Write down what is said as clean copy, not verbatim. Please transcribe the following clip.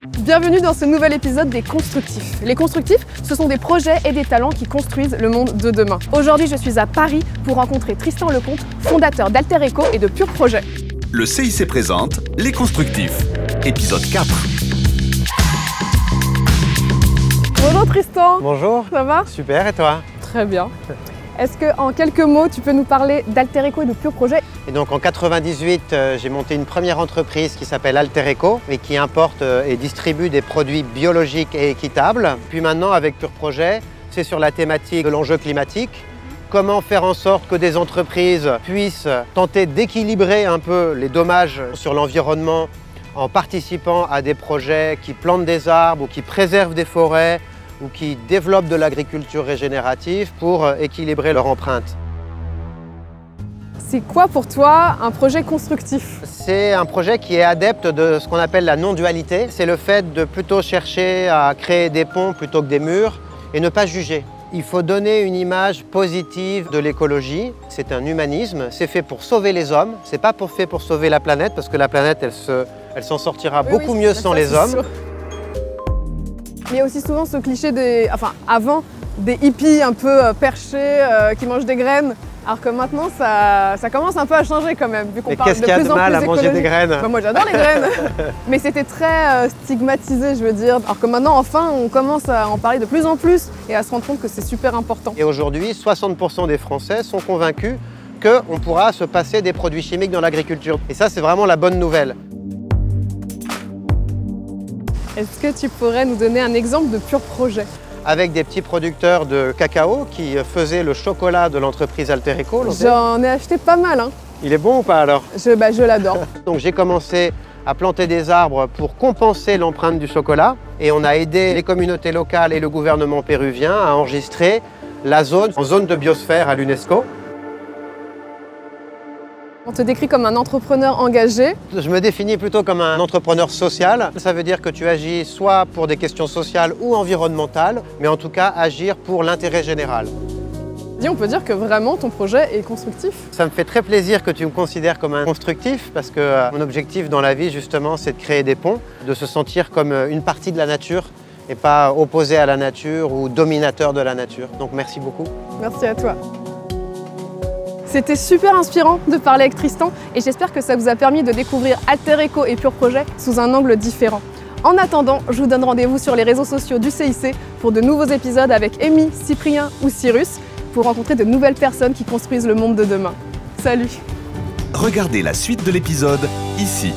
Bienvenue dans ce nouvel épisode des Constructifs. Les Constructifs, ce sont des projets et des talents qui construisent le monde de demain. Aujourd'hui, je suis à Paris pour rencontrer Tristan Lecomte, fondateur d'Alter Eco et de Pur Projet. Le CIC présente Les Constructifs, épisode 4. Bonjour Tristan. Bonjour. Ça va? Super, et toi? Très bien. Est-ce qu'en quelques mots, tu peux nous parler d'Alter Eco et de Pur Projet? Et donc en 98, j'ai monté une première entreprise qui s'appelle Alter Eco et qui importe et distribue des produits biologiques et équitables. Puis maintenant, avec Pur Projet, c'est sur la thématique de l'enjeu climatique. Comment faire en sorte que des entreprises puissent tenter d'équilibrer un peu les dommages sur l'environnement en participant à des projets qui plantent des arbres ou qui préservent des forêts ou qui développent de l'agriculture régénérative pour équilibrer leur empreinte. C'est quoi pour toi un projet constructif? C'est un projet qui est adepte de ce qu'on appelle la non-dualité. C'est le fait de plutôt chercher à créer des ponts plutôt que des murs et ne pas juger. Il faut donner une image positive de l'écologie. C'est un humanisme, c'est fait pour sauver les hommes. C'est pas fait pour sauver la planète parce que la planète, elle s'en sortira beaucoup mieux sans les hommes. Sûr. Mais il y a aussi souvent ce cliché avant, des hippies un peu perchés qui mangent des graines. Alors que maintenant, ça commence un peu à changer quand même, vu qu'on parle de plus en plus qu'est-ce qu'il y a de mal à manger des graines? Moi j'adore les graines. Mais c'était très stigmatisé, je veux dire. Alors que maintenant, enfin, on commence à en parler de plus en plus et à se rendre compte que c'est super important. Et aujourd'hui, 60% des Français sont convaincus qu'on pourra se passer des produits chimiques dans l'agriculture. Et ça, c'est vraiment la bonne nouvelle. Est-ce que tu pourrais nous donner un exemple de Pur Projet? Avec des petits producteurs de cacao qui faisaient le chocolat de l'entreprise Alter Eco. J'en ai acheté pas mal. Hein. Il est bon ou pas alors? Je l'adore. Donc j'ai commencé à planter des arbres pour compenser l'empreinte du chocolat et on a aidé les communautés locales et le gouvernement péruvien à enregistrer la zone en zone de biosphère à l'UNESCO. On te décrit comme un entrepreneur engagé. Je me définis plutôt comme un entrepreneur social. Ça veut dire que tu agis soit pour des questions sociales ou environnementales, mais en tout cas agir pour l'intérêt général. On peut dire que vraiment ton projet est constructif. Ça me fait très plaisir que tu me considères comme un constructif parce que mon objectif dans la vie justement c'est de créer des ponts, de se sentir comme une partie de la nature et pas opposé à la nature ou dominateur de la nature. Donc merci beaucoup. Merci à toi. C'était super inspirant de parler avec Tristan et j'espère que ça vous a permis de découvrir Alter Eco et Pur Projet sous un angle différent. En attendant, je vous donne rendez-vous sur les réseaux sociaux du CIC pour de nouveaux épisodes avec Amy, Cyprien ou Cyrus pour rencontrer de nouvelles personnes qui construisent le monde de demain. Salut! Regardez la suite de l'épisode ici.